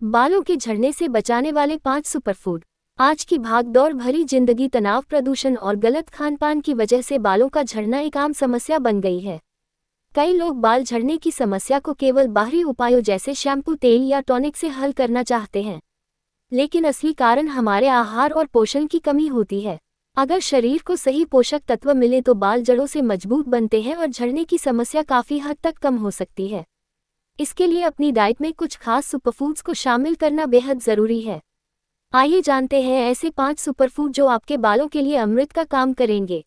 बालों के झड़ने से बचाने वाले 5 सुपरफूड। आज की भागदौड़ भरी जिंदगी, तनाव, प्रदूषण और गलत खानपान की वजह से बालों का झड़ना एक आम समस्या बन गई है। कई लोग बाल झड़ने की समस्या को केवल बाहरी उपायों जैसे शैम्पू, तेल या टॉनिक से हल करना चाहते हैं, लेकिन असली कारण हमारे आहार और पोषण की कमी होती है। अगर शरीर को सही पोषक तत्व मिले तो बाल जड़ों से मजबूत बनते हैं और झड़ने की समस्या काफ़ी हद तक कम हो सकती है। इसके लिए अपनी डाइट में कुछ खास सुपरफूड्स को शामिल करना बेहद ज़रूरी है। आइए जानते हैं ऐसे 5 सुपरफूड जो आपके बालों के लिए अमृत का काम करेंगे।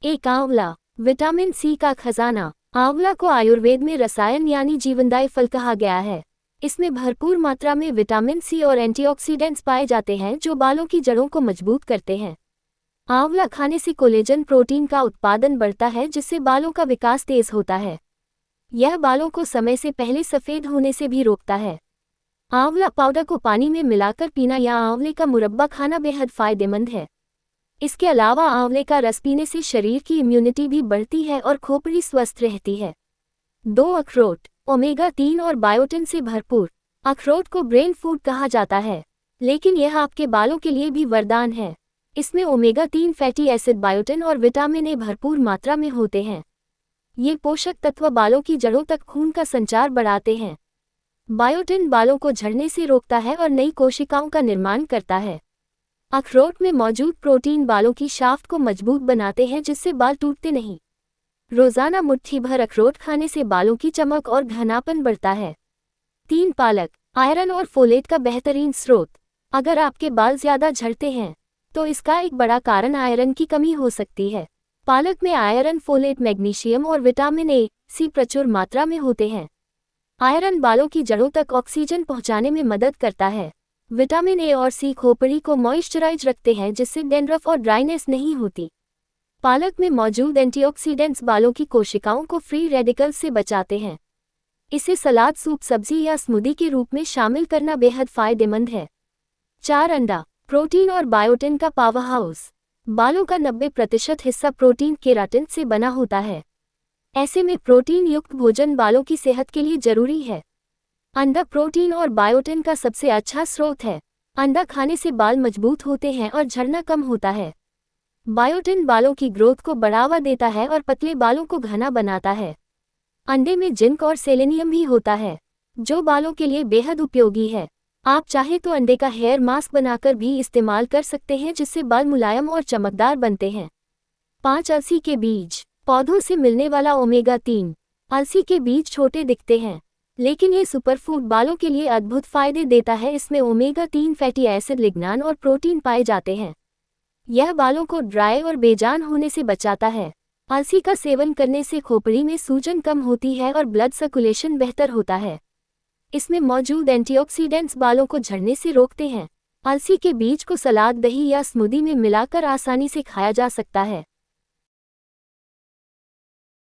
1. आंवला, विटामिन सी का खजाना। आंवला को आयुर्वेद में रसायन यानी जीवनदायी फल कहा गया है। इसमें भरपूर मात्रा में विटामिन सी और एंटीऑक्सीडेंट्स पाए जाते हैं जो बालों की जड़ों को मजबूत करते हैं। आंवला खाने से कोलेजन प्रोटीन का उत्पादन बढ़ता है जिससे बालों का विकास तेज होता है। यह बालों को समय से पहले सफ़ेद होने से भी रोकता है। आंवला पाउडर को पानी में मिलाकर पीना या आंवले का मुरब्बा खाना बेहद फायदेमंद है। इसके अलावा आंवले का रस पीने से शरीर की इम्यूनिटी भी बढ़ती है और खोपड़ी स्वस्थ रहती है। 2. अखरोट, ओमेगा 3 और बायोटिन से भरपूर। अखरोट को ब्रेन फूड कहा जाता है, लेकिन यह आपके बालों के लिए भी वरदान है। इसमें ओमेगा 3 फैटी एसिड, बायोटिन और विटामिन ए भरपूर मात्रा में होते हैं। ये पोषक तत्व बालों की जड़ों तक खून का संचार बढ़ाते हैं। बायोटिन बालों को झड़ने से रोकता है और नई कोशिकाओं का निर्माण करता है। अखरोट में मौजूद प्रोटीन बालों की शाफ्ट को मजबूत बनाते हैं जिससे बाल टूटते नहीं। रोजाना मुट्ठी भर अखरोट खाने से बालों की चमक और घनापन बढ़ता है। 3. पालक, आयरन और फोलेट का बेहतरीन स्रोत। अगर आपके बाल ज्यादा झड़ते हैं तो इसका एक बड़ा कारण आयरन की कमी हो सकती है। पालक में आयरन, फोलेट, मैग्नीशियम और विटामिन ए, सी प्रचुर मात्रा में होते हैं। आयरन बालों की जड़ों तक ऑक्सीजन पहुंचाने में मदद करता है। विटामिन ए और सी खोपड़ी को मॉइस्चराइज रखते हैं जिससे डैंड्रफ और ड्राइनेस नहीं होती। पालक में मौजूद एंटीऑक्सीडेंट्स बालों की कोशिकाओं को फ्री रेडिकल्स से बचाते हैं। इसे सलाद, सूप, सब्जी या स्मूदी के रूप में शामिल करना बेहद फायदेमंद है। 4. अंडा, प्रोटीन और बायोटिन का पावर हाउस। बालों का 90% हिस्सा प्रोटीन, केराटिन से बना होता है। ऐसे में प्रोटीन युक्त भोजन बालों की सेहत के लिए जरूरी है। अंडा प्रोटीन और बायोटिन का सबसे अच्छा स्रोत है। अंडा खाने से बाल मजबूत होते हैं और झड़ना कम होता है। बायोटिन बालों की ग्रोथ को बढ़ावा देता है और पतले बालों को घना बनाता है। अंडे में जिंक और सेलेनियम भी होता है जो बालों के लिए बेहद उपयोगी है। आप चाहे तो अंडे का हेयर मास्क बनाकर भी इस्तेमाल कर सकते हैं जिससे बाल मुलायम और चमकदार बनते हैं। 5. अलसी के बीज, पौधों से मिलने वाला ओमेगा 3। अलसी के बीज छोटे दिखते हैं, लेकिन ये सुपरफूड बालों के लिए अद्भुत फायदे देता है। इसमें ओमेगा 3 फैटी एसिड, लिग्नान और प्रोटीन पाए जाते हैं। यह बालों को ड्राई और बेजान होने से बचाता है। अलसी का सेवन करने से खोपड़ी में सूजन कम होती है और ब्लड सर्कुलेशन बेहतर होता है। इसमें मौजूद एंटीऑक्सीडेंट्स बालों को झड़ने से रोकते हैं। अलसी के बीज को सलाद, दही या स्मूदी में मिलाकर आसानी से खाया जा सकता है।